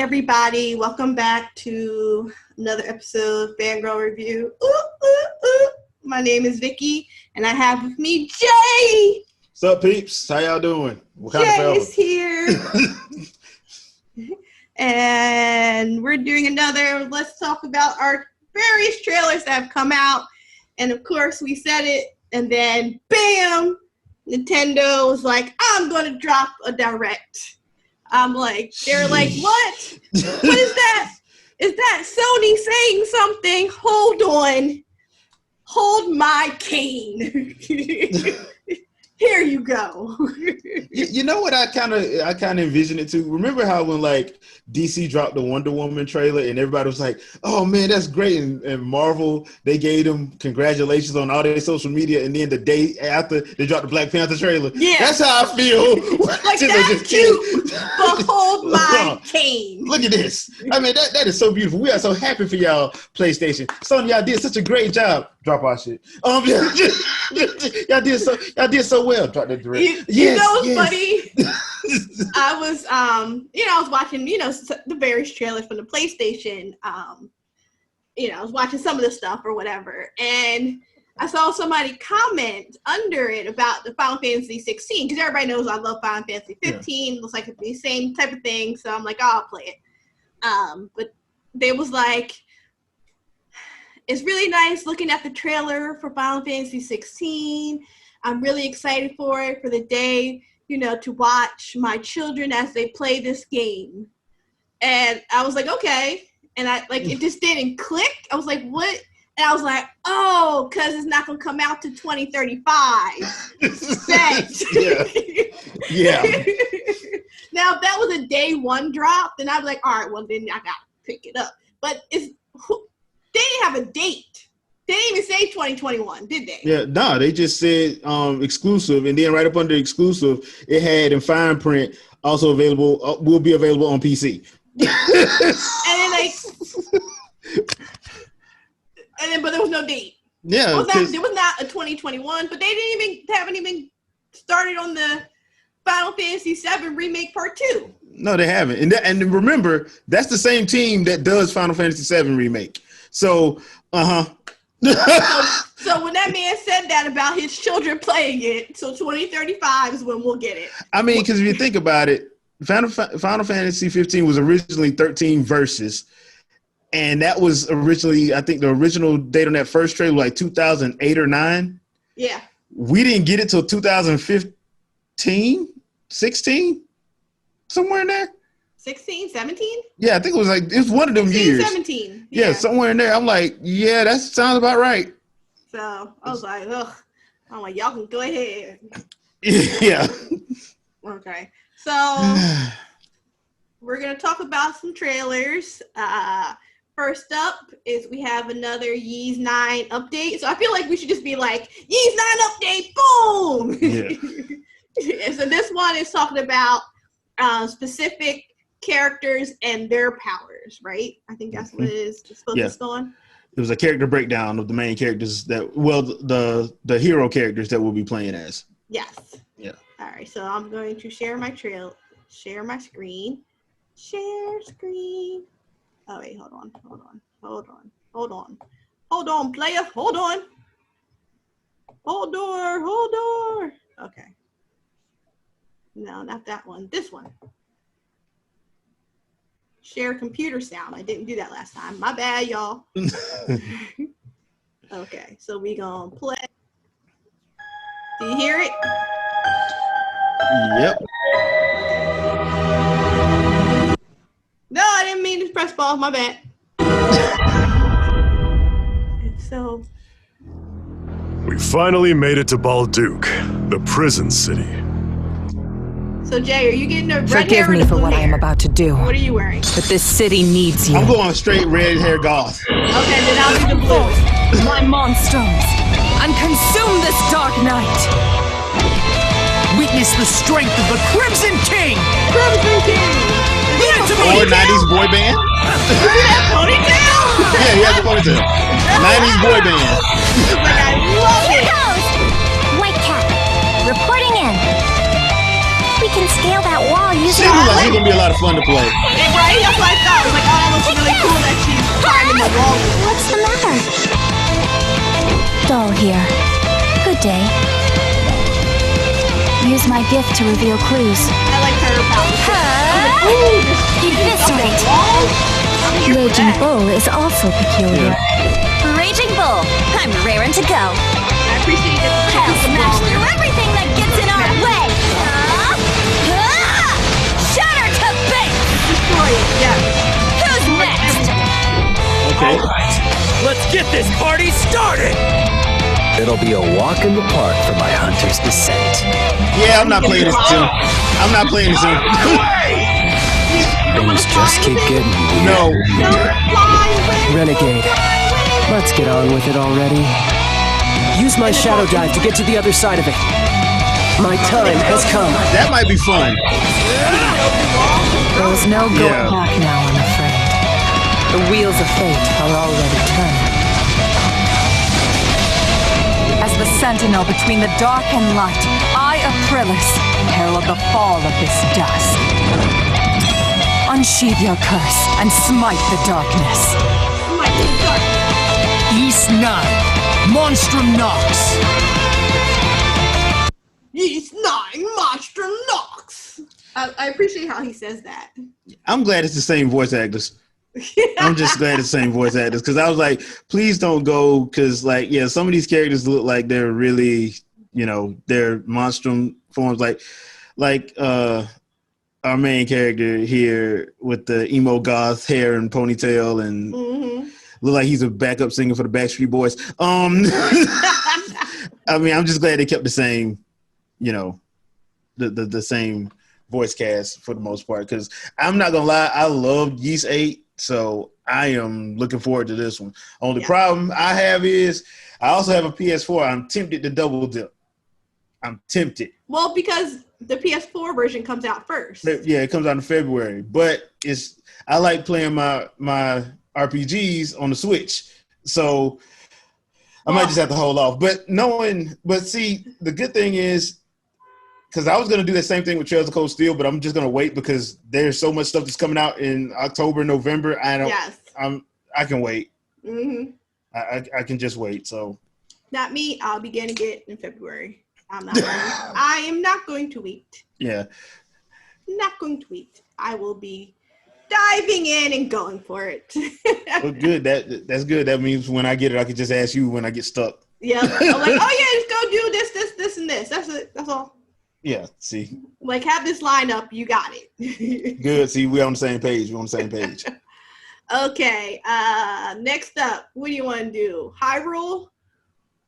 everybody? Welcome back to another episode of Fangirl Review. Ooh, ooh, ooh. My name is Vikki, and I have with me Jay. What's up, peeps? How y'all doing? What kind Jay is here. And we're doing another, let's talk about our various trailers that have come out. And of course, we said it, and then bam, Nintendo was like, I'm going to drop a direct. I'm like, they're like, what? What is that? Is that Sony saying something? Hold on. Hold my cane. Here you go. You know what I kind of envision it too. Remember how when like DC dropped the Wonder Woman trailer and everybody was like, "Oh man, that's great," and Marvel they gave them congratulations on all their social media, and then the day after they dropped the Black Panther trailer. Yeah, that's how I feel. Like that's cute. But hold my cane. Look at this. I mean, that is so beautiful. We are so happy for y'all, PlayStation. Sony, y'all did such a great job. Drop our shit. Y'all did so well. Drop that direct. You know what's funny? I was I was watching, the various trailers from the PlayStation. I was watching some of the stuff or whatever, and I saw somebody comment under it about the Final Fantasy 16 because everybody knows I love Final Fantasy 15. Yeah. Looks like it's the same type of thing, so I'm like, I'll play it. But they was like, it's really nice looking at the trailer for Final Fantasy 16. I'm really excited for it, for the day, to watch my children as they play this game. And I was like, okay. And it just didn't click. I was like, what? And I was like, oh, because it's not going to come out to 2035. Yeah. Now, if that was a day one drop, then I'd be like, all right, well, then I got to pick it up. But they didn't have a date. They didn't even say 2021, did they? Yeah, no, they just said exclusive, and then right up under exclusive, it had in fine print also available, will be available on PC. But there was no date. Yeah, there was not a 2021, but they haven't even started on the Final Fantasy VII Remake Part 2. No, they haven't. And remember, that's the same team that does Final Fantasy VII Remake. So, So when that man said that about his children playing it, so 2035 is when we'll get it. I mean, because if you think about it, Final Fantasy 15 was originally 13 verses, and that was originally, I think the original date on that first trailer was like 2008 or 9. Yeah. We didn't get it till 2015, 16, somewhere in there. 16, 17? Yeah, I think it was one of them 16, years. 17. Yeah, somewhere in there. I'm like, yeah, that sounds about right. So I was like, ugh. I'm like, y'all can go ahead. Yeah. Okay. So we're going to talk about some trailers. First up is we have another Yeez 9 update. So I feel like we should just be like, Yeez 9 update, boom! Yeah. So this one is talking about specific characters and their powers, right? I think that's what it is. It's focused on. It was a character breakdown of the main characters the hero characters that we'll be playing as. Yes. Yeah. All right. So I'm going to share my screen. Share screen. Oh wait, hold on, player, hold on. Hold door. Okay. No, not that one. This one. Share computer sound. I didn't do that last time. My bad, y'all. Okay, so we gonna play. Do you hear it? Yep. No, I didn't mean to press pause. My bad. So. We finally made it to Balduke, the prison city. So Jay, are you getting a red hair? Forgive me for what I am about to do. What are you wearing? But this city needs you. I'm going straight red hair goth. Okay, then I'll do the blue. My monsters, and consume this dark night. Witness the strength of the Crimson King. Crimson King. Or 90s boy band. Ponytail? Yeah, he has a ponytail. 90s boy band. Like, I love it. White Cat, reporting in. We can scale that wall using She looks like she's gonna be a lot of fun to play. Right? That's what I thought. I was like, oh, that looks really cool that she's climbing the wall. What's the matter? Doll here. Good day. Use my gift to reveal clues. I like her power. Eviscerate. Raging Bull is also peculiar. Raging Bull, I'm raring to go. I appreciate it. I'll smash through everything that gets in our way. Shatter to base. Destroy it, yes. Who's next? Okay. Alright, let's get this party started! It'll be a walk in the park for my hunter's descent. Yeah, I'm not playing this too. I'm not playing this too. Things just keep getting weird. No. Renegade, let's get on with it already. Use my shadow dive to get to the other side of it. My time has come. That might be fun. There's no going Yeah. back now, I'm afraid. The wheels of fate are already turning. As the sentinel between the dark and light, I, Aprilis, herald the fall of this dusk. Unsheathe your curse and smite the darkness. East 9, Monstrum Nox. He's 9 Monster Nox. I appreciate how he says that. I'm glad it's the same voice actors. I'm just glad it's the same voice actors because I was like, please don't go because, like, yeah, some of these characters look like they're really, they're monstrum forms. Like our main character here with the emo goth hair and ponytail and look like he's a backup singer for the Backstreet Boys. I mean, I'm just glad they kept the same, the same voice cast for the most part because I'm not gonna lie, I loved Yeast 8. So I am looking forward to this one. Only problem I have is I also have a PS4. I'm tempted to double dip. I'm tempted. Well, because the PS4 version comes out first. Yeah, it comes out in February. But I like playing my RPGs on the Switch. So I might just have to hold off. But see, the good thing is, because I was going to do the same thing with Trails of Cold Steel, but I'm just going to wait because there's so much stuff that's coming out in October, November. I can wait. Mm-hmm. I can just wait. So not me. I'll be getting it in February. I am not going to wait. Yeah. Not going to wait. I will be diving in and going for it. Well, good. That's good. That means when I get it, I can just ask you when I get stuck. Yeah. I'm like, oh yeah, just go do this, and this. That's it. That's all. Yeah, see. Like, have this line up. You got it. Good. See, we're on the same page. Okay. Next up, what do you want to do? Hyrule?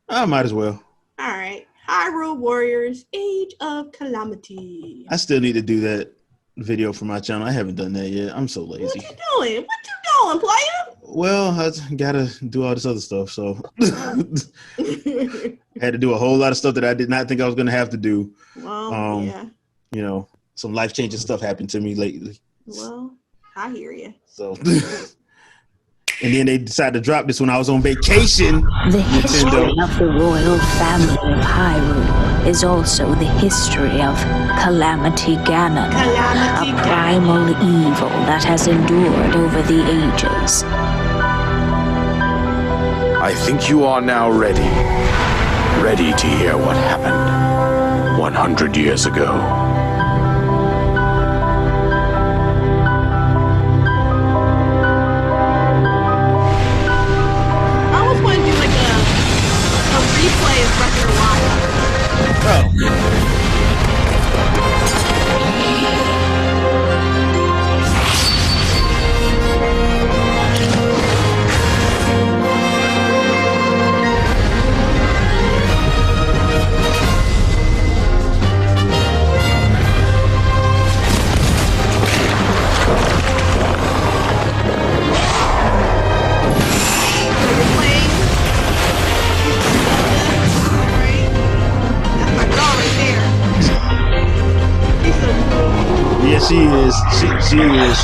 I might as well. All right. Hyrule Warriors, Age of Calamity. I still need to do that video for my channel. I haven't done that yet. I'm so lazy. What you doing, player? Well, I gotta do all this other stuff, so had to do a whole lot of stuff that I did not think I was gonna have to do. Well, yeah. Some life-changing stuff happened to me lately. Well, I hear you. So, and then they decided to drop this when I was on vacation. The history of the royal family of Hyrule is also the history of Calamity Ganon, a primal evil that has endured over the ages. I think you are now ready. Ready to hear what happened 100 years ago. Replay is record live. Oh. Yeah, she is. She is.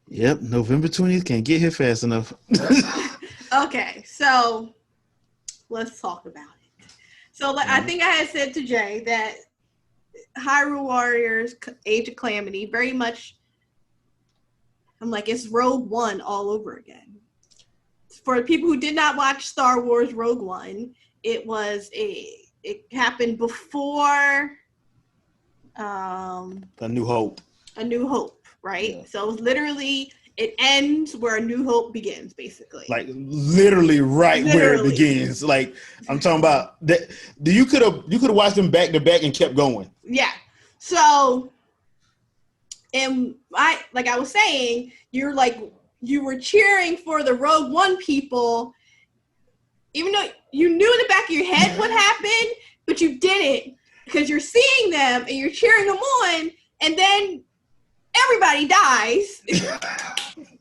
Yep, November 20th. Can't get here fast enough. Okay, so let's talk about it. So I think I had said to Jay that Hyrule Warriors Age of Calamity very much, I'm like, it's Rogue One all over again. For people who did not watch Star Wars Rogue One, it happened before A New Hope. A New Hope, right? Yeah. So it was literally, it ends where A New Hope begins, basically. Like literally where it begins. Like I'm talking about that. You could have watched them back to back and kept going. Yeah. So, and I was saying, you were cheering for the Rogue One people, even though you knew in the back of your head what happened, but you didn't, because you're seeing them and you're cheering them on, and then everybody dies,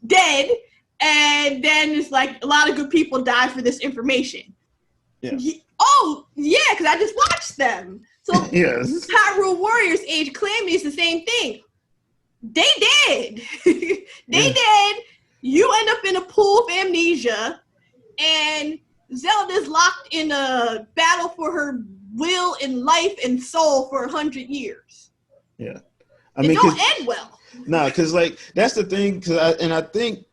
dead, and then it's like a lot of good people die for this information. Yeah. Oh, yeah, because I just watched them. So yes. Hyrule Warriors Age of Calamity is the same thing. They did. They did. You end up in a pool of amnesia, and Zelda's locked in a battle for her will and life and soul for 100 years. Yeah. It don't end well. No, because like that's the thing. I think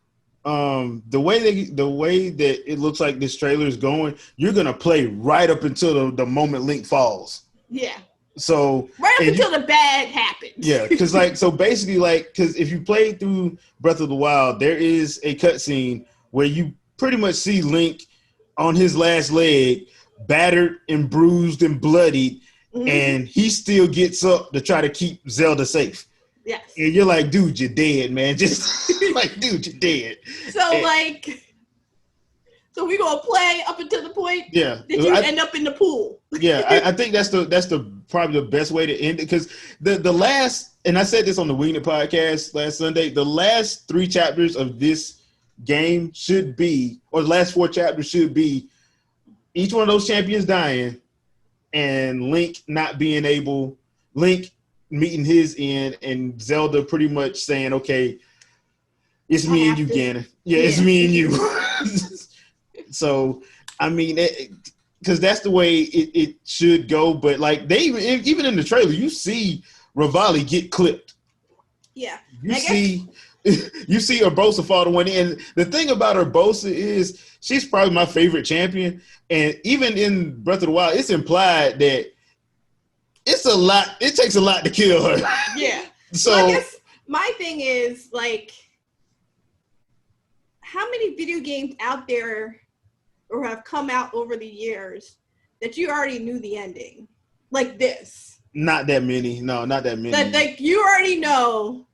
the way that it looks like this trailer is going, you're gonna play right up until the moment Link falls. Yeah. So right up until the bad happens. Yeah, because because if you play through Breath of the Wild, there is a cutscene where you pretty much see Link on his last leg, battered and bruised and bloodied, and he still gets up to try to keep Zelda safe. Yes. And you're like, dude, you're dead, man. Just like, dude, you're dead. So we gonna play up until the point that you end up in the pool. Yeah, I think that's probably the best way to end it, because the last, and I said this on the Winged It podcast last Sunday, the last 3 chapters of this game should be, or the last 4 chapters should be, each one of those champions dying, and Link meeting his end, and Zelda pretty much saying, okay, it's me and you, Ganon. Yeah, it's me and you. So, I mean, because that's the way it should go. But like they even in the trailer, you see Rivali get clipped. Yeah, you see Urbosa fall to one end. And the thing about Urbosa is she's probably my favorite champion. And even in Breath of the Wild, it's implied that it's a lot. It takes a lot to kill her. Yeah. So I guess my thing is like, how many video games out there or have come out over the years that you already knew the ending, like this? Not that many. No, not that many. That like you already know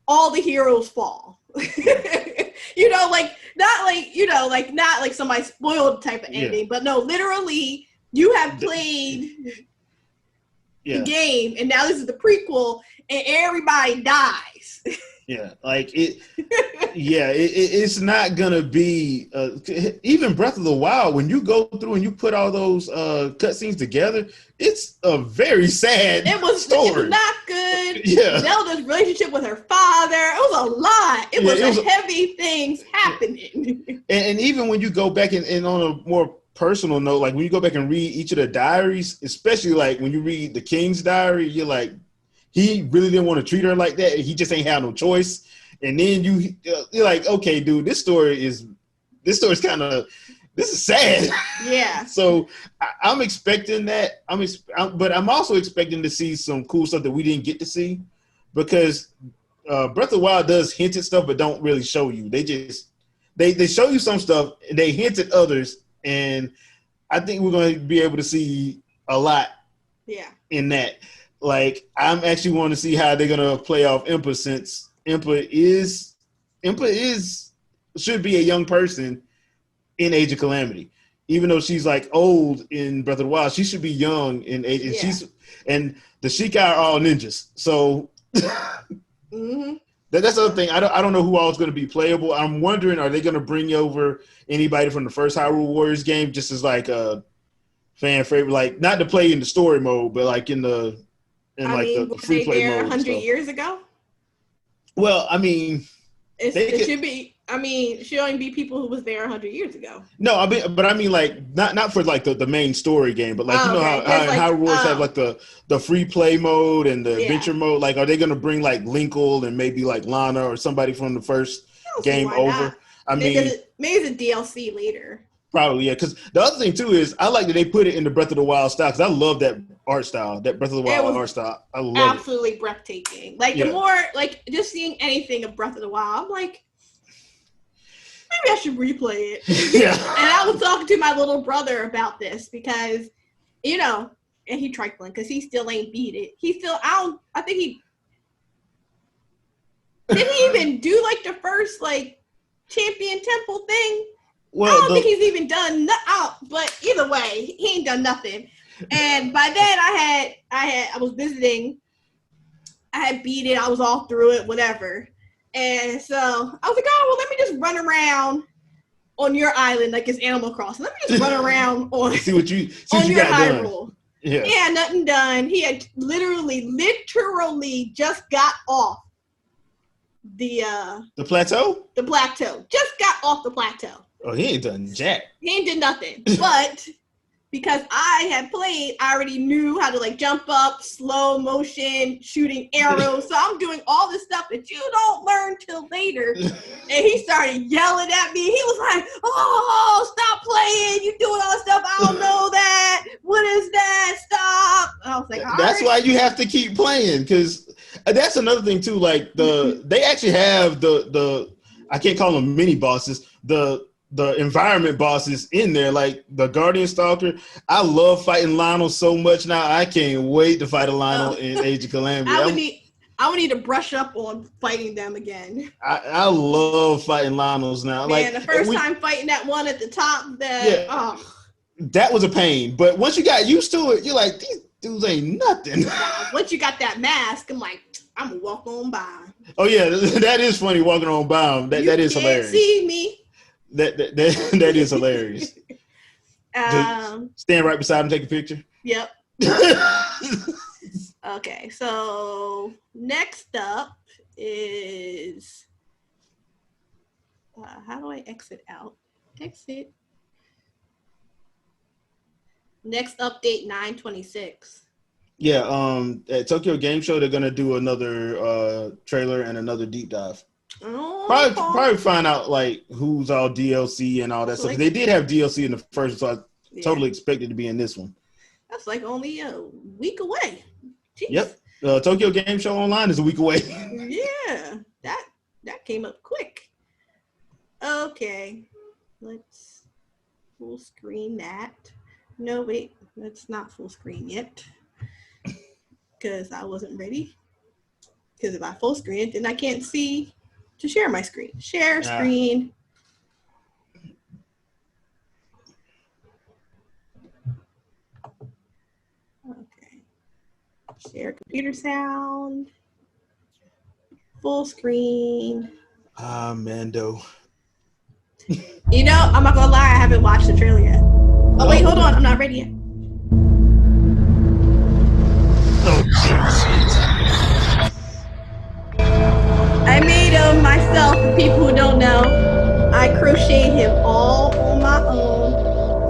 all the heroes fall. Not like somebody spoiled type of ending, but no, literally you have played the game, and now this is the prequel, and everybody dies. Yeah, like it. Yeah, it's not gonna be even Breath of the Wild. When you go through and you put all those cutscenes together, it's a very sad story. It was not good. Yeah, Zelda's relationship with her father. It was a lot. It was heavy things happening. And even when you go back and on a more personal note, like when you go back and read each of the diaries, especially like when you read the King's diary, you're like, he really didn't want to treat her like that. He just ain't had no choice. And then you're like, okay, dude, this story is this is sad. Yeah. So I'm expecting that. But I'm also expecting to see some cool stuff that we didn't get to see, because Breath of the Wild does hint at stuff, but don't really show you. They show you some stuff, and they hint at others, and I think we're going to be able to see a lot. Yeah. In that. Like, I'm actually wanting to see how they're gonna play off Impa, since Impa should be a young person in Age of Calamity. Even though she's like old in Breath of the Wild, she should be young in age. And and the Shikai are all ninjas. So that's the other thing. I don't know who all is going to be playable. I'm wondering, are they going to bring over anybody from the first Hyrule Warriors game, just as like a fan favorite, like not to play in the story mode, but like in the free play mode. 100 years ago? Well, I mean, it should be. I mean, it should only be people who was there 100 years ago. No, I mean, like not for like the main story game, but like how Warriors have like the free play mode and the adventure mode. Like, are they gonna bring like Linkle and maybe like Lana or somebody from the first game over? Not. I mean, maybe it's a DLC later. Probably, yeah. Because the other thing too is I like that they put it in the Breath of the Wild style. Because I love that art style, that Breath of the Wild art style. I love it. Absolutely breathtaking. Like the more like just seeing anything of Breath of the Wild, I'm like, maybe I should replay it. Yeah. And I was talking to my little brother about this because, you know, and he trifling because he still ain't beat it. I think he didn't he even do like the first like champion temple thing. Well, I don't think he's even done but either way, he ain't done nothing. And by then I was visiting. I had beat it. I was all through it, whatever. And so I was like, oh, well, let me just run around on your island like it's Animal Crossing. Let me just run around on see what you your got Hyrule. Done. Yeah. He had nothing done. He had literally just got off the plateau? The plateau. Just got off the plateau. Oh, he ain't done jack. He ain't did nothing. But because I had played, I already knew how to like jump up, slow motion, shooting arrows. So I'm doing all this stuff that you don't learn till later. And he started yelling at me. He was like, oh, stop playing. You doing all this stuff. I don't know that. What is that? Stop. And I was like, that's why you have to keep playing. Because that's another thing too. Like they actually have the I can't call them mini bosses. The environment bosses in there, like the Guardian Stalker. I love fighting Lionel so much now. I can't wait to fight a Lionel in Age of Calamity. I would need to brush up on fighting them again. I love fighting Lionels now. Man, the first time fighting that one at the top, that was a pain. But once you got used to it, you're like, these dudes ain't nothing. Once you got that mask, I'm like, I'm gonna walk on by. Oh yeah, that is funny walking on by them. That is hilarious. See me. That is hilarious. Stand right beside him, take a picture. Yep. Okay, so next up is how do I exit out? Exit. Next update 9/26. Yeah, at Tokyo Game Show they're gonna do another trailer and another deep dive. Oh, probably find out like who's all DLC and all that stuff. They did have DLC in the first, so I totally expected to be in this one. That's like only a week away. Jeez. Yep, Tokyo Game Show Online is a week away. Yeah, that came up quick. Okay, let's full screen that. No, wait, that's not full screen yet because I wasn't ready. Because if I full screen it, then I can't see to share my screen. Share screen. Okay. Share computer sound. Full screen. Mando. You know, I'm not gonna lie, I haven't watched the trailer yet. Oh wait, hold on, I'm not ready yet. I made him myself. For people who don't know, I crocheted him all on my own.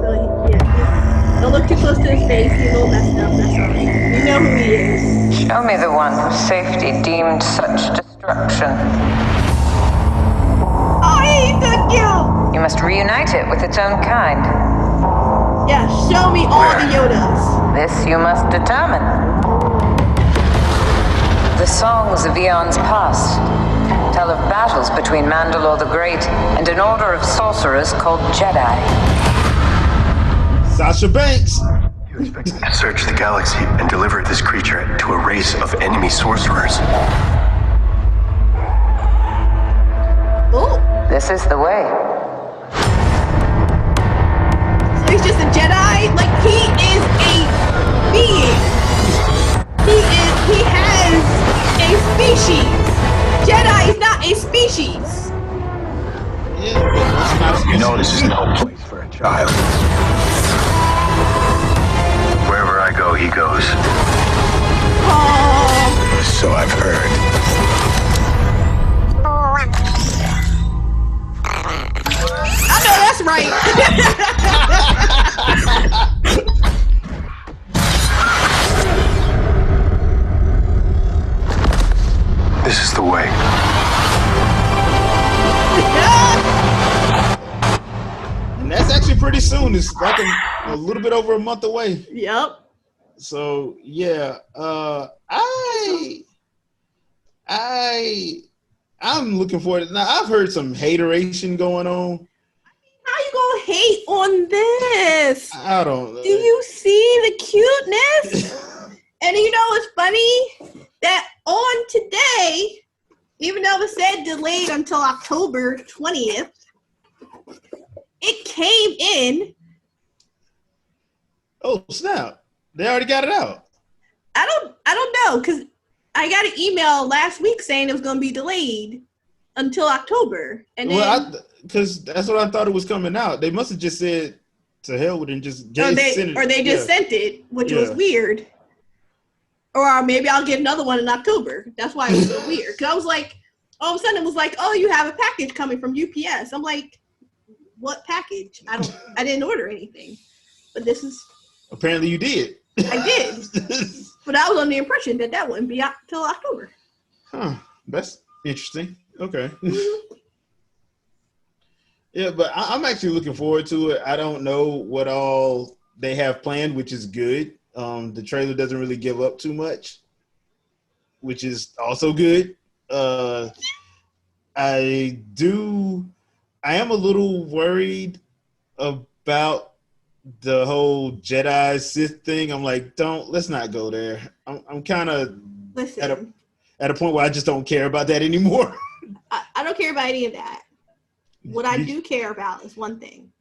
So don't look too close to his face. He's a little messed up. That's all right. You know who he is. Show me the one whose safety deemed such destruction. Oh, he took you. You must reunite it with its own kind. Yeah, show me all the Yodas. This you must determine. The songs of eons past tell of battles between Mandalore the Great and an order of sorcerers called Jedi. Sasha Banks. You expect me to search the galaxy and deliver this creature to a race of enemy sorcerers. Oh. This is the way. So he's just a Jedi? Like, he is a being. He has a species. Jedi is not a species. You know this is no place for a child. Wherever I go, he goes. Oh. So I've heard. soon. It's like a little bit over a month away. Yep. So yeah, I'm looking forward. Now I've heard some hateration going on. How you gonna hate on this? I don't know. Do you see the cuteness? And you know what's funny? That on today, even though it said delayed until October 20th, it came in. Oh snap! They already got it out. I don't know, because I got an email last week saying it was going to be delayed until October, and then because that's what I thought it was coming out. They must have just said to hell with it and just sent it, which was weird. Or maybe I'll get another one in October. That's why it was so weird. Because I was like, all of a sudden it was like, oh, you have a package coming from UPS. I'm like, what package? I didn't order anything. But this is. Apparently you did. I did. But I was under the impression that wouldn't be out till October. Huh. That's interesting. Okay. Yeah, but I'm actually looking forward to it. I don't know what all they have planned, which is good. The trailer doesn't really give up too much, which is also good. I am a little worried about the whole Jedi Sith thing. I'm like, let's not go there. I'm kind of at a point where I just don't care about that anymore. I don't care about any of that. What I do care about is one thing.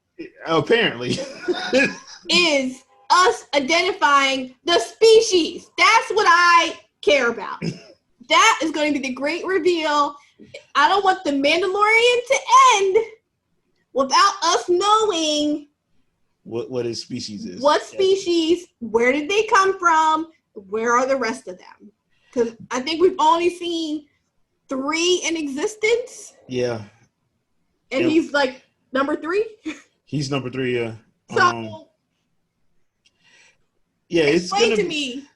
Apparently. is us identifying the species. That's what I care about. That is going to be the great reveal. I don't want the Mandalorian to end without us knowing what his species is. What species, where did they come from, where are the rest of them? Because I think we've only seen 3 in existence. Yeah. And he's like number 3? He's number 3, yeah. So, yeah, it's going to me.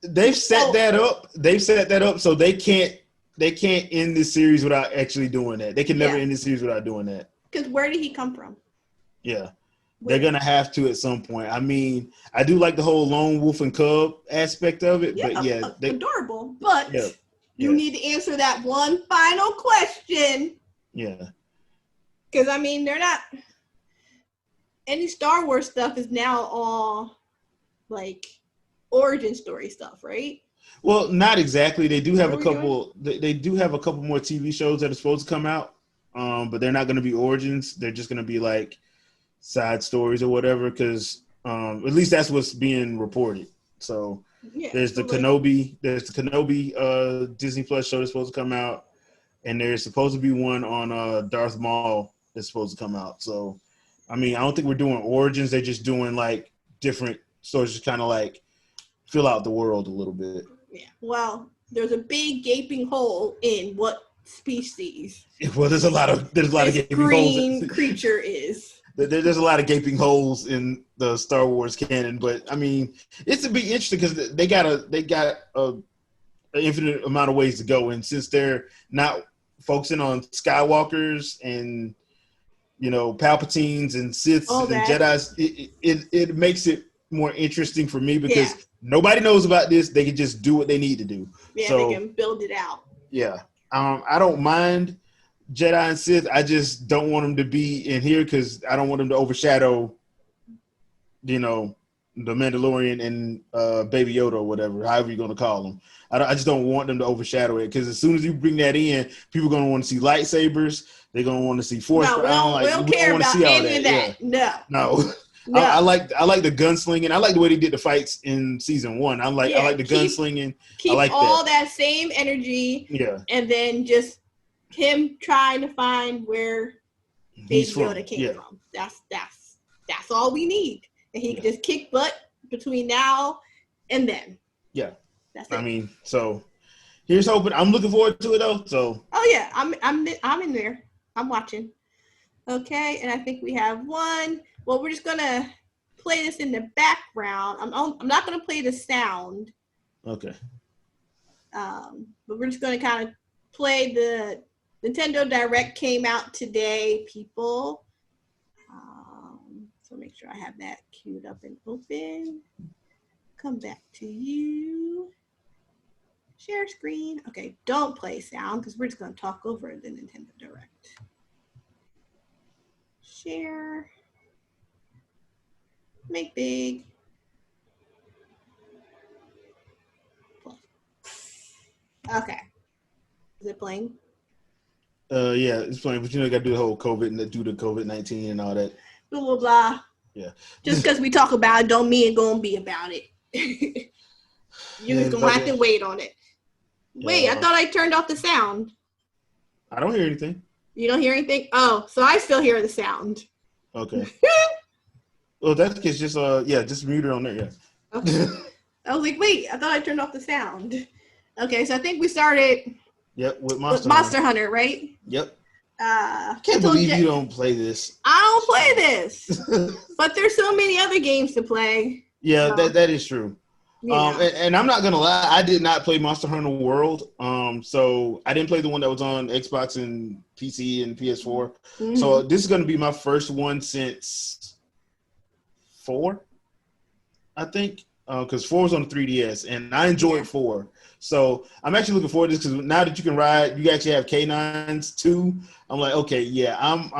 They've set that up. They've set that up so they can't end this series without actually doing that. They can never end this series without doing that. Because where did he come from? Yeah. They're going to have to at some point. I mean, I do like the whole lone wolf and cub aspect of it, but adorable. But you need to answer that one final question. Yeah. Because, I mean, they're not... Any Star Wars stuff is now all, like, origin story stuff, right? Well, not exactly. They do have a couple... They do have a couple more TV shows that are supposed to come out, but they're not going to be origins. They're just going to be, like, side stories or whatever, because at least that's what's being reported. So there's the Kenobi Disney Plus show that's supposed to come out, and there's supposed to be one on Darth Maul that's supposed to come out. So, I mean, I don't think we're doing origins. They're just doing like different stories, just kind of like fill out the world a little bit. Yeah. Well, there's a big gaping hole in what species. Well, there's a lot of gaping green holes. Creature is. There's a lot of gaping holes in the Star Wars canon, but I mean, it's to be interesting because they got an infinite amount of ways to go, and since they're not focusing on Skywalkers and Palpatines and Siths and Jedis, it makes it more interesting for me because nobody knows about this. They can just do what they need to do. Yeah, so, they can build it out. Yeah, I don't mind Jedi and Sith. I just don't want them to be in here because I don't want them to overshadow, the Mandalorian and Baby Yoda or whatever, however you're going to call them. I just don't want them to overshadow it because as soon as you bring that in, people are going to want to see lightsabers. They're going to want to see force. No, we don't care about any of that. Yeah. No. I like the gunslinging. I like the way they did the fights in season 1. I like the gunslinging. Keep I like all that same energy. Yeah. And then just him trying to find where Baby Yoda came from. That's all we need. And he can just kick butt between now and then. Yeah. That's it. I mean, so here's hoping. I'm looking forward to it though. So. Oh yeah, I'm in there. I'm watching. Okay, and I think we have one. Well, we're just gonna play this in the background. I'm not gonna play the sound. Okay. But we're just gonna kind of play the Nintendo Direct came out today, people. So make sure I have that queued up and open. Come back to you. Share screen. Okay, don't play sound because we're just going to talk over the Nintendo Direct. Share. Make big. Play. Okay. Is it playing? Yeah, it's playing, but you got to do the whole COVID-19 and all that. Blah, blah, blah. Yeah. Just because we talk about it don't mean it's going to be about it. You're just going to have to wait on it. Wait, I thought I turned off the sound. I don't hear anything. You don't hear anything? Oh, so I still hear the sound. Okay. Well, that's because just mute it on there, yeah. Okay. I was like, wait, I thought I turned off the sound. Okay, so I think we started with Monster Hunter, right? Yep. I can't believe you don't play this. I don't play this. But there's so many other games to play. Yeah, that is true. Yeah. And I'm not gonna lie, I did not play Monster Hunter World. So I didn't play the one that was on Xbox and PC and PS4. Mm-hmm. So this is gonna be my first one since 4, I think. Because 4 was on the 3DS, and I enjoyed 4. So I'm actually looking forward to this because now that you can ride, you actually have canines too. I'm like, okay, yeah, I'm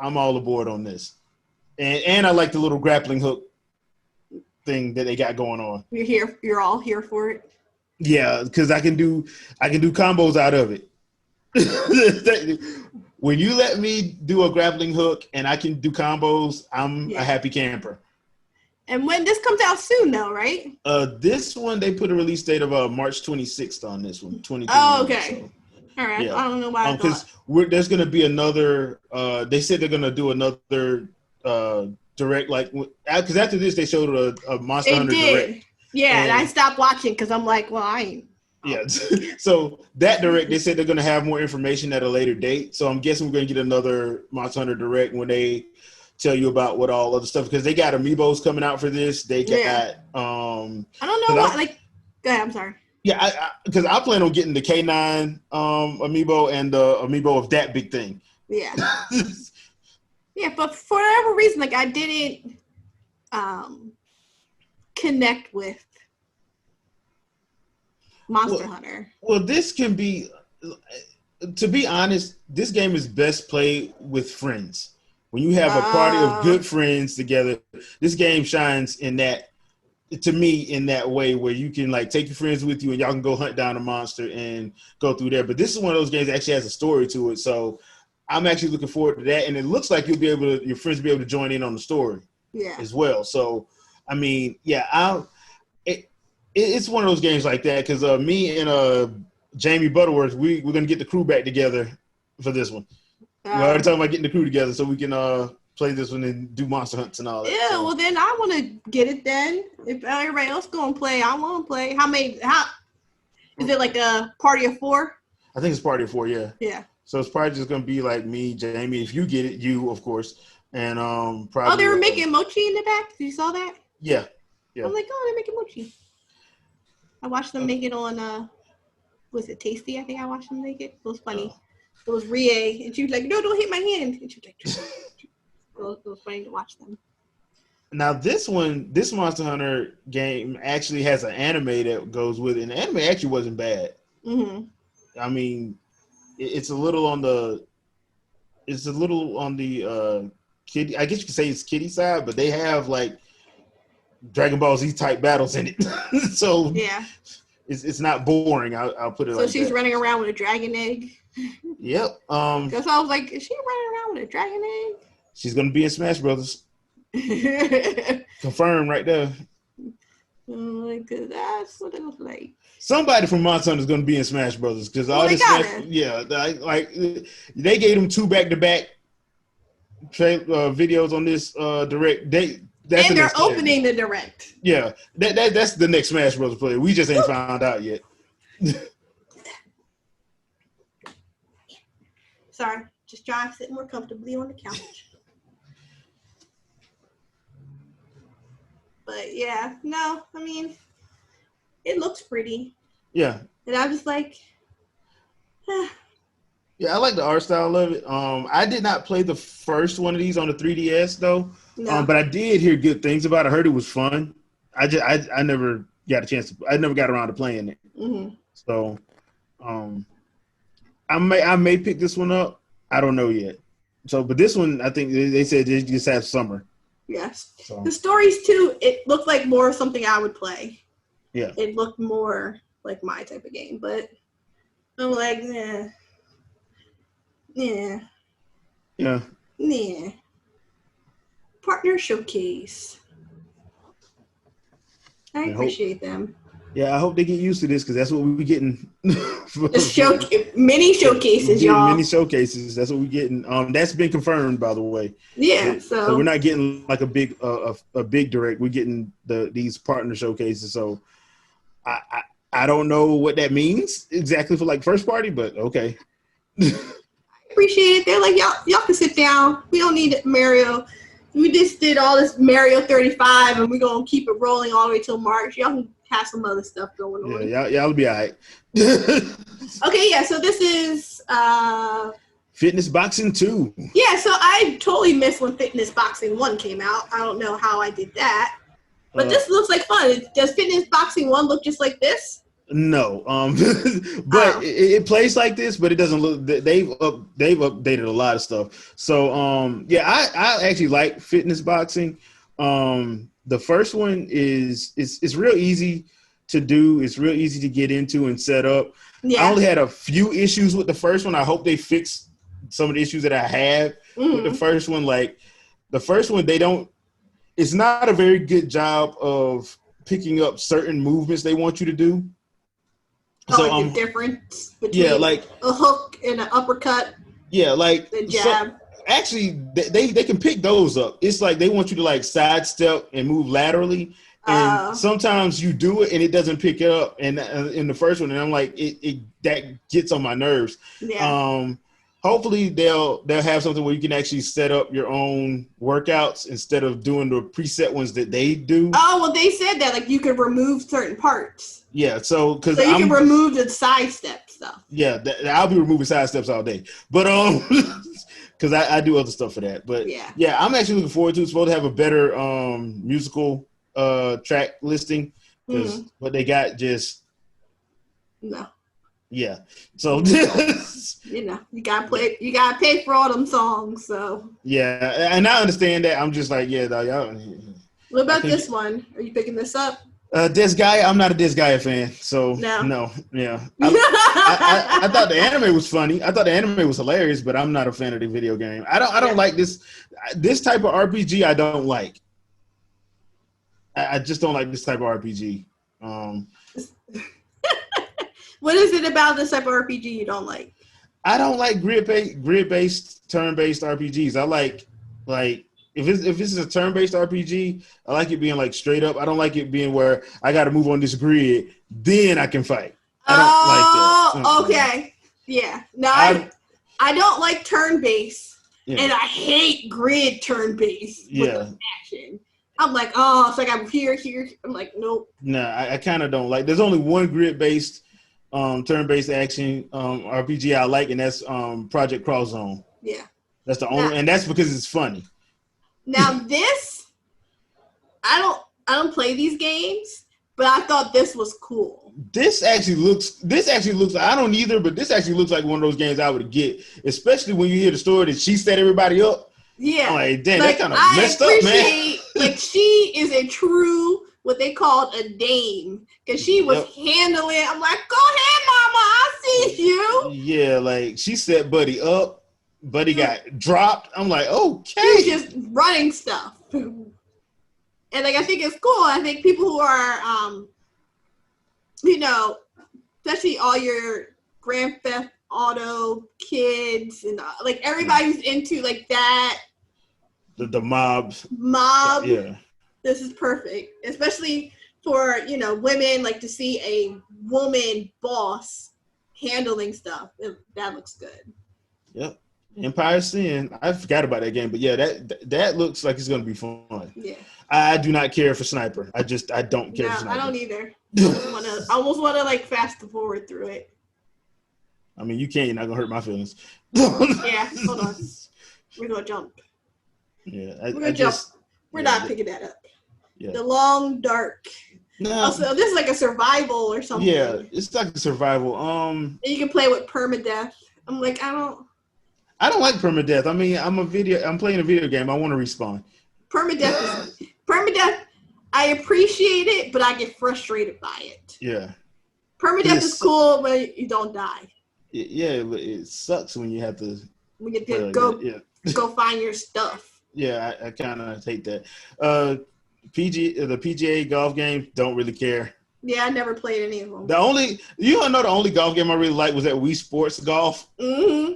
all aboard on this, and I like the little grappling hook thing that they got going on. You're all here for it. Yeah, because I can do combos out of it. When you let me do a grappling hook and I can do combos, I'm a happy camper. And when this comes out soon, though, right? This one they put a release date of March 26th on this one. 2021. Oh, okay. So, all right. Yeah. I don't know why. Because there's going to be another. They said they're going to do another direct, like because after this they showed a Monster Hunter Direct. Yeah, and I stopped watching because I'm like, well, I ain't. Yeah. So that Direct, they said they're going to have more information at a later date. So I'm guessing we're going to get another Monster Hunter Direct when they tell you about what all other stuff, because they got amiibos coming out for this. They got I don't know what go ahead, I'm sorry. Yeah, because I plan on getting the K9 amiibo and the amiibo of that big thing. Yeah. Yeah, but for whatever reason, like I didn't connect with Monster Hunter. Well, this can be, to be honest, this game is best played with friends. When you have a party of good friends together, this game shines in that, to me, in that way where you can like take your friends with you and y'all can go hunt down a monster and go through there. But this is one of those games that actually has a story to it. So I'm actually looking forward to that. And it looks like your friends will be able to join in on the story as well. So, I mean, it's one of those games like that because me and Jamie Butterworth, we're going to get the crew back together for this one. We're already talking about getting the crew together so we can play this one and do monster hunts and all that. Yeah, well then I want to get it then. If everybody else going to play, I want to play. How is it like a party of 4? I think it's party of 4, yeah. Yeah. So it's probably just going to be like me, Jamie, if you get it, you, of course. And probably. Oh, they were making mochi in the back? You saw that? Yeah. I'm like, oh, they're making mochi. I watched them make it on, was it Tasty? I think I watched them make it. It was funny. It was Rie, and she was like, no, don't hit my hand. And she was like, it was funny to watch them. Now, this Monster Hunter game actually has an anime that goes with it, and the anime actually wasn't bad. Mm-hmm. I mean, it's a little on the kiddie, I guess you could say it's kiddie side, but they have like Dragon Ball Z type battles in it. So yeah, it's not boring. I'll put it like that. So she's running around with a dragon egg. Yep. Because I was like, is she running around with a dragon egg? She's gonna be in Smash Brothers. Confirmed right there. Like that's what it was like. Somebody from Monster Hunter is gonna be in Smash Brothers because all this Smash, like they gave them 2 back-to-back videos on this Direct. That's and they're opening the Direct. Yeah, that's the next Smash Brothers player. We just ain't found out yet. Sorry, just trying to sit more comfortably on the couch. But yeah, no, I mean, it looks pretty. Yeah. And I was like, Yeah, I like the art style of it. I did not play the first one of these on the 3DS though. No. But I did hear good things about it. I heard it was fun. I never got a chance to. I never got around to playing it. Mm-hmm. So, I may pick this one up. I don't know yet. So, but this one, I think they said they just have summer. Yes. So. The stories too. It looked like more something I would play. Yeah. It looked more like my type of game, but I'm like, nah. Partner showcase. I appreciate them. Yeah, I hope they get used to this because that's what we're getting. Mini showcases, y'all. Mini showcases. That's what we're getting. That's been confirmed, by the way. Yeah. So we're not getting like a big direct. We're getting these partner showcases. So I don't know what that means exactly for like first party, but okay. I appreciate it. They're like, y'all can sit down. We don't need Mario. We just did all this Mario 35, and we're gonna keep it rolling all the way till March. Y'all can have some other stuff going on. Yeah, y'all be all right. Okay, yeah. So this is Fitness Boxing 2. Yeah, so I totally missed when Fitness Boxing 1 came out. I don't know how I did that, but this looks like fun. Does Fitness Boxing 1 look just like this? No, but it plays like this, but it doesn't look. They've updated a lot of stuff. So yeah, I actually like Fitness Boxing. The first one is real easy to do. It's real easy to get into and set up. Yeah. I only had a few issues with the first one. I hope they fix some of the issues that I have with the first one. Like the first one, it's not a very good job of picking up certain movements they want you to do. So like the difference between like a hook and an uppercut. Yeah, like the jab. So, actually, they can pick those up. It's like they want you to like sidestep and move laterally, and sometimes you do it and it doesn't pick it up. And in the first one, and I'm like, it that gets on my nerves. Yeah. Hopefully they'll have something where you can actually set up your own workouts instead of doing the preset ones that they do. Oh, well, they said that like you could remove certain parts. Yeah, so you can remove the sidestep stuff. Yeah, I'll be removing sidesteps all day, but because I do other stuff for that. But yeah, I'm actually looking forward to it. It's supposed to have a better musical track listing because what they got just no. Yeah, so you gotta play. You gotta pay for all them songs. So yeah, and I understand that. I'm just like, yeah, dog, y'all. What about this one? Are you picking this up? Disgaea, I'm not a Disgaea fan, so no. Yeah, I thought the anime was funny. I thought the anime was hilarious, but I'm not a fan of the video game. I don't like this type of RPG. I don't like. I just don't like this type of RPG. What is it about this type of RPG you don't like? I don't like grid-based, turn-based RPGs. I like if this is a turn-based RPG, I like it being like straight up. I don't like it being where I got to move on this grid, then I can fight. I don't like that. Okay. Yeah. No, I don't like turn-based, and I hate grid turn-based with the action. I'm like, it's like I'm here. I'm like, nope. No, I kind of don't like. There's only one grid-based turn-based action RPG I like, and that's Project Cross Zone. Yeah. That's the only, and that's because it's funny. Now this, I don't play these games, but I thought this was cool. This actually looks like, I don't either, but this actually looks like one of those games I would get, especially when you hear the story that she set everybody up. Yeah. I'm like, damn, that kind of messed up, man. Like, she is a true, what they called a dame, because she was handling. I'm like, go ahead, mama, I see you. Yeah, like she set Buddy up. Buddy got dropped. I'm like, okay. She was just running stuff. And like, I think it's cool. I think people who are, especially all your Grand Theft Auto kids and like everybody's into like that. The mob. Yeah. This is perfect, especially for women, like to see a woman boss handling stuff. That looks good. Yep. Empire Sin. I forgot about that game, but yeah, that looks like it's gonna be fun. Yeah. I do not care for Sniper. I don't care for Sniper. I don't either. I almost wanna like fast forward through it. I mean, you can't. You're not gonna hurt my feelings. Yeah. Hold on. We're gonna jump. Yeah. We're not picking that up. Yeah. The Long Dark. No. Also, this is like a survival or something. Yeah, it's like a survival. And you can play with permadeath. I'm like, I don't like permadeath. I mean, I'm playing a video game. I want to respawn. Permadeath, I appreciate it, but I get frustrated by it. Yeah. Permadeath is cool, but you don't die. Yeah, but it sucks when you have to go find your stuff. Yeah, I kind of hate that. The PGA golf games, don't really care. Yeah, I never played any of them. The only golf game I really liked was that Wii Sports Golf. Mm-hmm.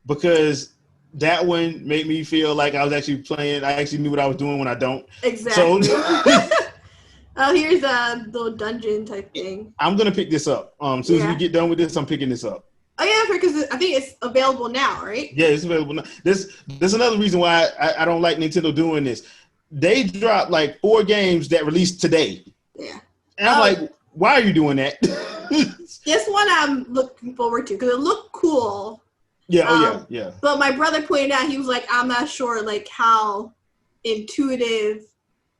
Because that one made me feel like I was actually playing. I actually knew what I was doing when I don't. Exactly. So, here's a little dungeon type thing. I'm going to pick this up. As soon as we get done with this, I'm picking this up. Oh, yeah, because I think it's available now, right? Yeah, it's available now. There's another reason why I don't like Nintendo doing this. They dropped like 4 games that released today. Yeah. And I'm like, why are you doing that? This one I'm looking forward to because it looked cool. Yeah, yeah. But my brother pointed out, he was like, I'm not sure like how intuitive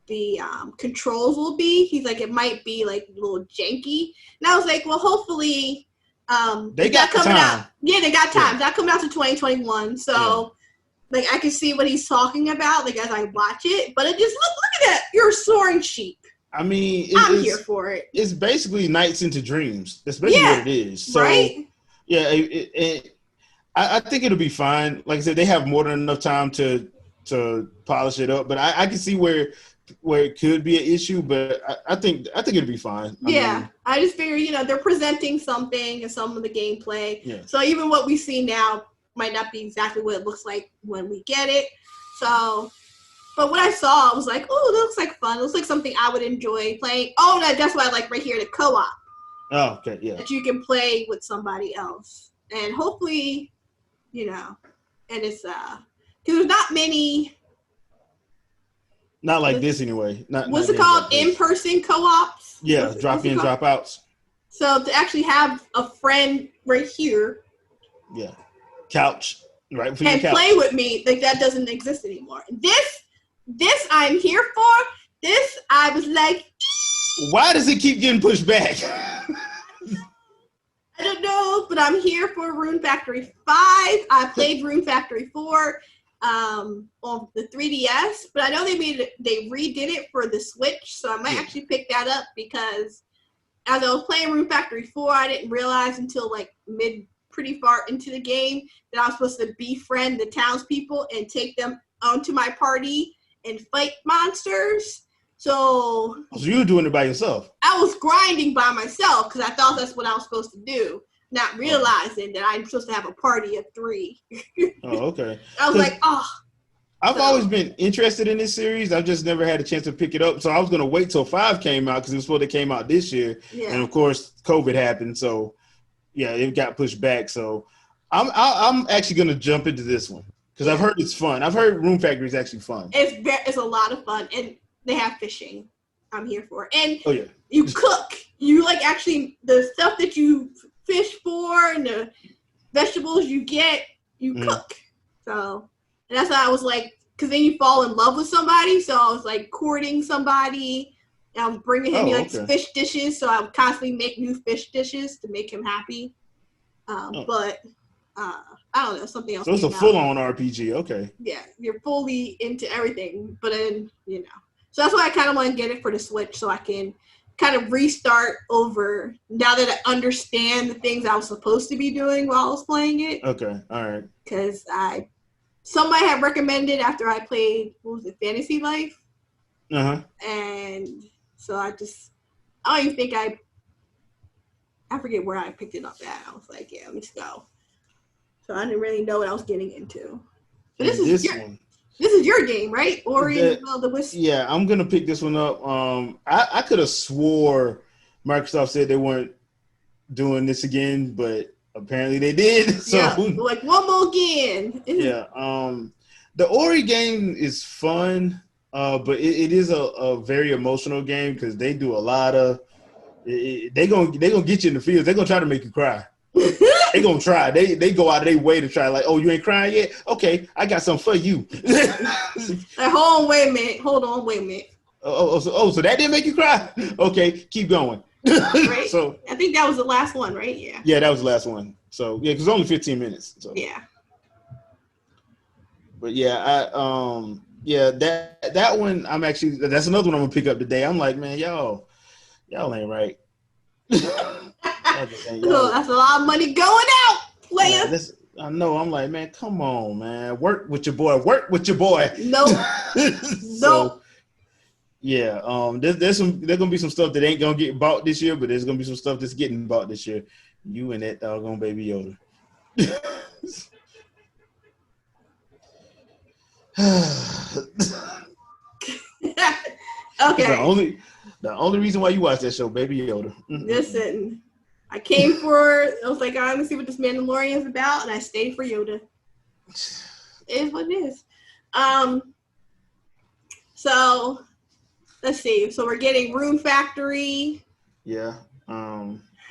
the controls will be. He's like, it might be like a little janky. And I was like, well, hopefully they got coming out. Yeah, they got time. That coming out to 2021. So like I can see what he's talking about, like as I watch it. But it just look at that. You're a soaring sheep. I mean, I'm here for it. It's basically Nights into Dreams. That's basically what it is. So, right? Yeah, I think it'll be fine. Like I said, they have more than enough time to polish it up. But I can see where it could be an issue. But I think it'll be fine. I just figure they're presenting something and some of the gameplay. Yeah. So even what we see now might not be exactly what it looks like when we get it. So. But what I saw, I was like, oh, that looks like fun. It looks like something I would enjoy playing. Oh, no, that's what I like right here, the co-op. Oh, okay, yeah. That you can play with somebody else. And hopefully, and it's, because there's not many. Not like this anyway. What's it called? Like in-person co-ops? Yeah, drop-in, drop-outs. So to actually have a friend right here. Yeah. Couch. Right. And play with me, like that doesn't exist anymore. This I'm here for. This I was like. Why does it keep getting pushed back? I don't know, but I'm here for Rune Factory 5. I played Rune Factory 4 on the 3DS, but I know they redid it for the Switch, so I might actually pick that up because as I was playing Rune Factory 4, I didn't realize until like pretty far into the game that I was supposed to befriend the townspeople and take them onto my party and fight monsters. So you were doing it by yourself. I was grinding by myself because I thought that's what I was supposed to do, not realizing that I'm supposed to have a party of 3. Oh, okay. I was like, I've always been interested in this series. I've just never had a chance to pick it up. So I was going to wait till 5 came out because it was supposed to came out this year. Yeah. And, of course, COVID happened. So, yeah, it got pushed back. So I'm actually going to jump into this one because I've heard it's fun. I've heard Rune Factory is actually fun. It's a lot of fun. And they have fishing. I'm here for it. And you cook. You like actually the stuff that you fish for and the vegetables you get, you cook. So, and that's why I was like, because then you fall in love with somebody. So I was like courting somebody. And I was bringing him fish dishes. So I would constantly make new fish dishes to make him happy. But I don't know, something else. So it's a full-on RPG. Okay. Yeah, you're fully into everything. But then, So that's why I kind of want to get it for the Switch so I can kind of restart over now that I understand the things I was supposed to be doing while I was playing it. Okay, all right. Because somebody had recommended after I played, Fantasy Life? Uh-huh. And so I don't even think I forget where I picked it up at. I was like, yeah, let's go. So I didn't really know what I was getting into. But this is your game, right? Ori and the Wisp. Yeah, I'm gonna pick this one up. I could have swore Microsoft said they weren't doing this again, but apparently they did. So like one more again. Yeah. The Ori game is fun, but it is a very emotional game because they do a lot of. They gonna get you in the field. They're gonna try to make you cry. They gonna try. They go out of their way to try. Like, oh, you ain't crying yet? Okay, I got something for you. Hold on, wait a minute. So that didn't make you cry? Okay, keep going. Right? So I think that was the last one, right? Yeah. Yeah, that was the last one. So yeah, because only 15 minutes. So. Yeah. But yeah, that one that's another one I'm gonna pick up today. I'm like, man, y'all ain't right. That's a lot of money going out, player. I know. I'm like, man, come on, man. Work with your boy. Nope. So, yeah. There's gonna be some stuff that ain't gonna get bought this year, but there's gonna be some stuff that's getting bought this year. You and that doggone baby Yoda. Okay. The only reason why you watch that show, Baby Yoda. Listen, I came for. I was like, I'm gonna see what this Mandalorian is about, and I stayed for Yoda. It is what it is. So let's see. So we're getting Room Factory. Yeah.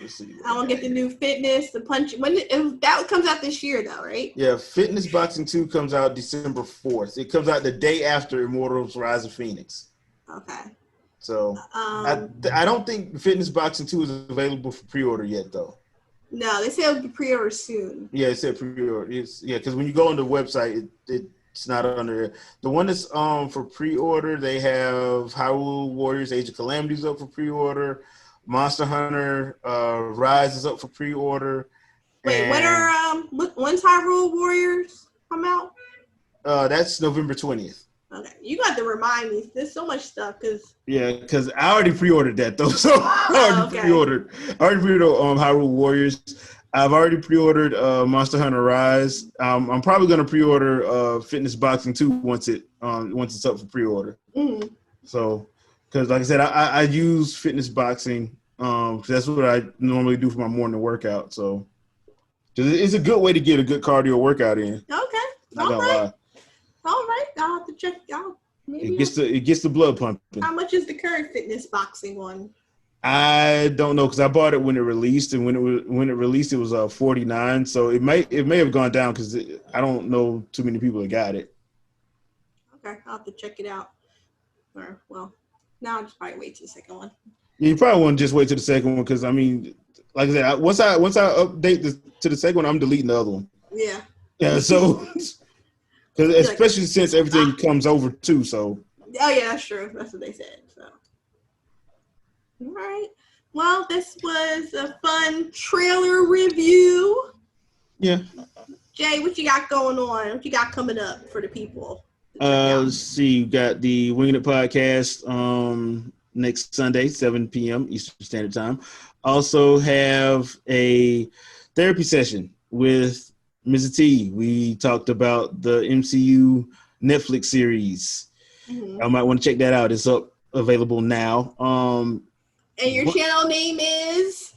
Let's see. I want to get the new Fitness, the Punch. That comes out this year, though, right? Yeah, Fitness Boxing 2 comes out December 4th. It comes out the day after Immortals: Rise of Phoenix. Okay. So I don't think Fitness Boxing 2 is available for pre-order yet, though. No, they said it'll be pre-order soon. Yeah, it said pre-order. Because when you go on the website, it's not under there. The one that's for pre-order, they have Hyrule Warriors: Age of Calamity is up for pre-order. Monster Hunter Rise is up for pre-order. Wait, when's Hyrule Warriors come out? That's November 20th. Okay, you got to remind me. There's so much stuff because I already pre-ordered that though. So I already pre-ordered Hyrule Warriors. I've already pre-ordered Monster Hunter Rise. I'm probably gonna pre-order Fitness Boxing 2 once it's up for pre-order. Mm-hmm. So, because like I said, I use Fitness Boxing. Cause that's what I normally do for my morning workout. So, it's a good way to get a good cardio workout in. Okay, all right. I'll have to check it out. Maybe it gets the blood pumping. How much is the current Fitness Boxing one? I don't know because I bought it when it released, and when it released, it was $49. So it may have gone down because I don't know too many people that got it. Okay, I'll have to check it out. Or now I'll just probably wait till the second one. Yeah, you probably want to just wait till the second one because I mean, like I said, once I update to the second one, I'm deleting the other one. Yeah. Yeah. So. Because especially since everything comes over too, so. Oh yeah, that's true. That's what they said. So. All right. Well, this was a fun trailer review. Yeah. Jay, what you got going on? What you got coming up for the people? Let's see. You got the Winging It podcast next Sunday, 7 p.m. Eastern Standard Time. Also have a therapy session with Mrs. T. We talked about the MCU Netflix series. Mm-hmm. I might want to check that out. It's available now. And your channel name is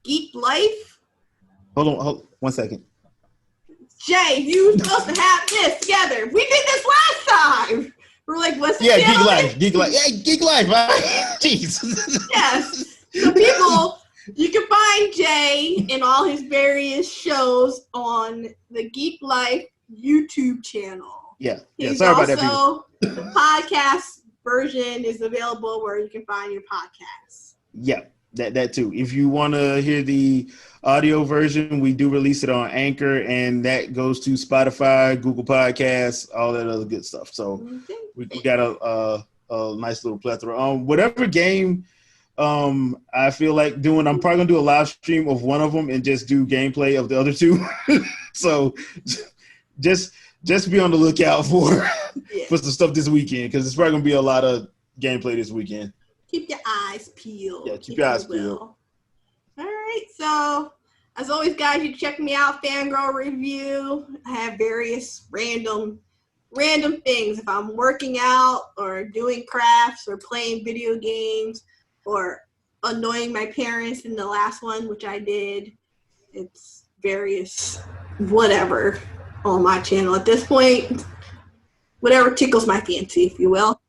Geek Life? Hold on 1 second. Jay, you were supposed to have this together. We did this last time. We're like, what's the channel name? Geek Life. Yeah, Geek Life. Jeez. Yes. So people... You can find Jay and all his various shows on the Geek Life YouTube channel. Yeah. Sorry about that, people. The podcast version is available where you can find your podcasts. Yeah, that too. If you want to hear the audio version, we do release it on Anchor, and that goes to Spotify, Google Podcasts, all that other good stuff. So we got a nice little plethora. Whatever game I feel like doing, I'm probably gonna do a live stream of one of them and just do gameplay of the other two. So just be on the lookout for some stuff this weekend because it's probably gonna be a lot of gameplay this weekend. Keep your eyes peeled. Yeah, keep your eyes peeled. All right, so as always, guys, you check me out, Fangirl Review. I have various random things. If I'm working out or doing crafts or playing video games or annoying my parents in the last one, which I did. It's various whatever on my channel at this point. Whatever tickles my fancy, if you will.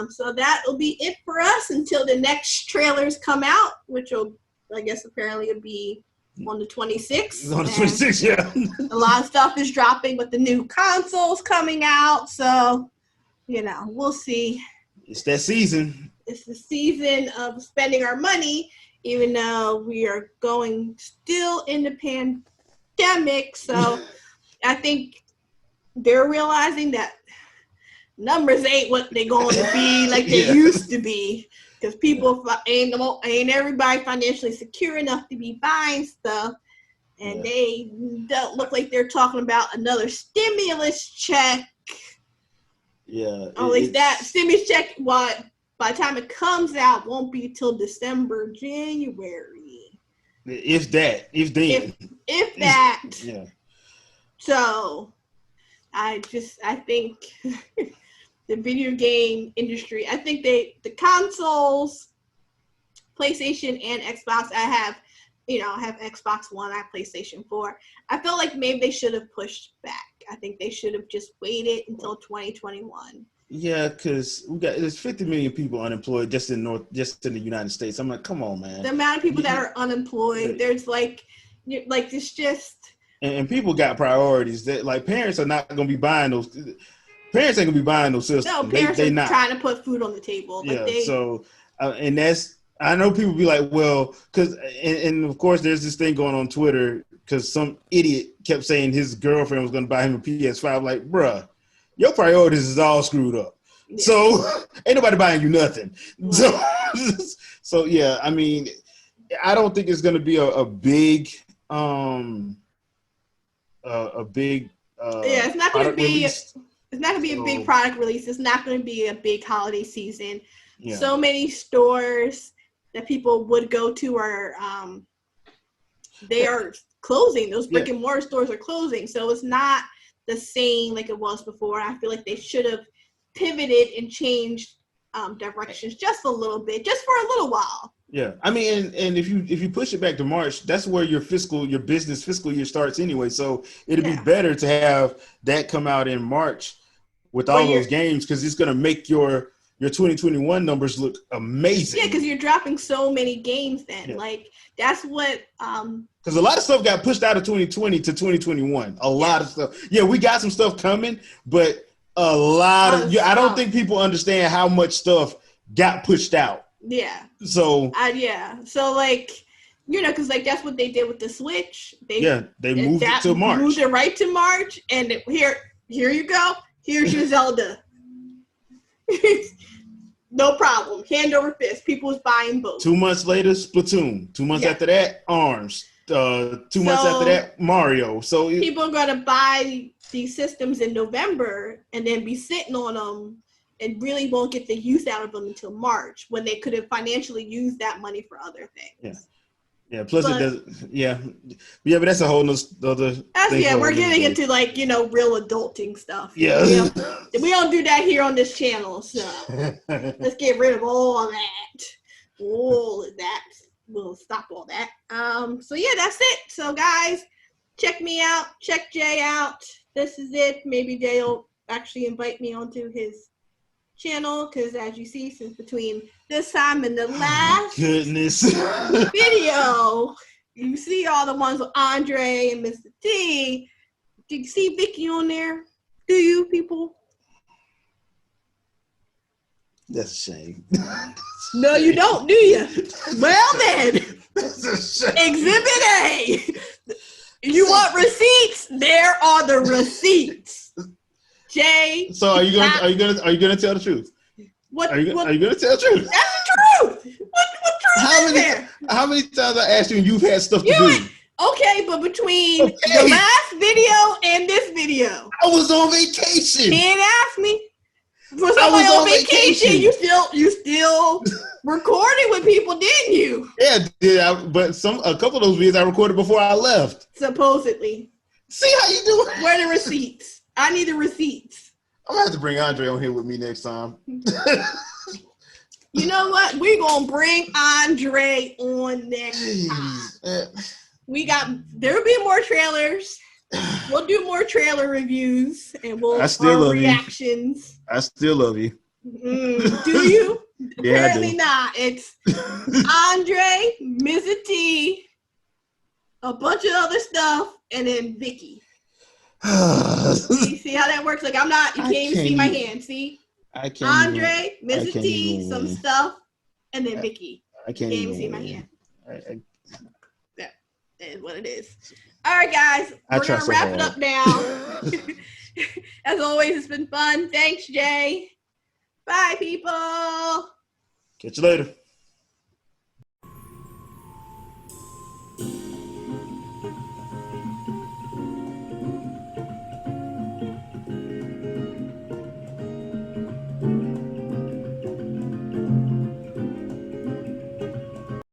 So that will be it for us until the next trailers come out, which will I guess apparently it'll be on the 26th. On the 26th, yeah. A lot of stuff is dropping with the new consoles coming out, so we'll see. It's that season. It's the season of spending our money, even though we are going still in the pandemic. So I think they're realizing that numbers ain't what they're going to be like they used to be, because people ain't everybody financially secure enough to be buying stuff, and they don't look like they're talking about another stimulus check. Yeah. Only that stimulus check, by the time it comes out, won't be till December, January. If that. If that. Yeah. So, I think the video game industry, I think the consoles, PlayStation and Xbox, I have Xbox One, I have PlayStation 4. I feel like maybe they should have pushed back. I think they should have just waited until 2021. Yeah, because there's 50 million people unemployed just in the United States. I'm like, come on, man. The amount of people that are unemployed, there's it's just. And people got priorities. That like parents are not going to be buying those. Parents ain't going to be buying those systems. No, parents they are not trying to put food on the table. So and that's. I know people be like, well, because and of course there's this thing going on Twitter because some idiot kept saying his girlfriend was going to buy him a PS5. Like, bruh, your priorities is all screwed up. Yeah. So ain't nobody buying you nothing. Right. So yeah, I mean, I don't think it's going to be a big it's not going to be release. It's not going to be a big product release. It's not going to be a big holiday season. Yeah. So many stores that people would go to are they are closing. Those brick and mortar stores are closing. So it's not the same like it was before. I feel like they should have pivoted and changed directions just a little bit, just for a little while. Yeah, I mean, and if you push it back to March, that's where your business fiscal year starts anyway. So it'd be better to have that come out in March with all those games, because it's going to make your 2021 numbers look amazing. Yeah, because you're dropping so many games then. Yeah. Like, that's what... Because a lot of stuff got pushed out of 2020 to 2021. A lot of stuff. Yeah, we got some stuff coming, but a lot of... I don't think people understand how much stuff got pushed out. Yeah. So... So, like... because like that's what they did with the Switch. They moved it to March. Moved it right to March, and here you go. Here's your Zelda. No problem. Hand over fist. People was buying both. 2 months later, Splatoon. 2 months after that, ARMS. 2 months after that, Mario. So people are gonna buy these systems in November and then be sitting on them and really won't get the use out of them until March, when they could have financially used that money for other things. Yeah. Plus it does. Yeah. But that's a whole other thing. We're getting into real adulting stuff. Yeah. We don't do that here on this channel. So let's get rid of all that. All of that. We'll stop all that. So yeah, that's it. So guys, check me out. Check Jay out. This is it. Maybe Jay will actually invite me onto his channel, because as you see, since between this time and the last video, you see all the ones with Andre and Mr. T. Do you see Vikki on there? Do you, people? That's a shame. No, you don't, do you? Well then, Exhibit A. You want receipts? There are the receipts. Jay. So are you gonna tell the truth? Are you gonna tell the truth? That's the truth. What truth is there? How many times I asked you and you've had stuff to do? Okay, but between the last video and this video, I was on vacation. He didn't ask me. For somebody on vacation, you still recorded with people, didn't you? Yeah, but a couple of those videos I recorded before I left. Supposedly. See how you doing? Where are the receipts? I need the receipts. I'm gonna have to bring Andre on here with me next time. You know what? We're gonna bring Andre on next time. There'll be more trailers. We'll do more trailer reviews and reactions. I still love you. Do you? Apparently not. It's Andre, Mrs. T, a bunch of other stuff, and then Vikki. See how that works? Like you can't even see my hand. See? I can't. Andre, Mrs. T, some stuff, and then Vikki. I can't even see my hand. That is what it is. All right, guys, we're gonna wrap it up now. As always, it's been fun. Thanks, Jay. Bye, people. Catch you later.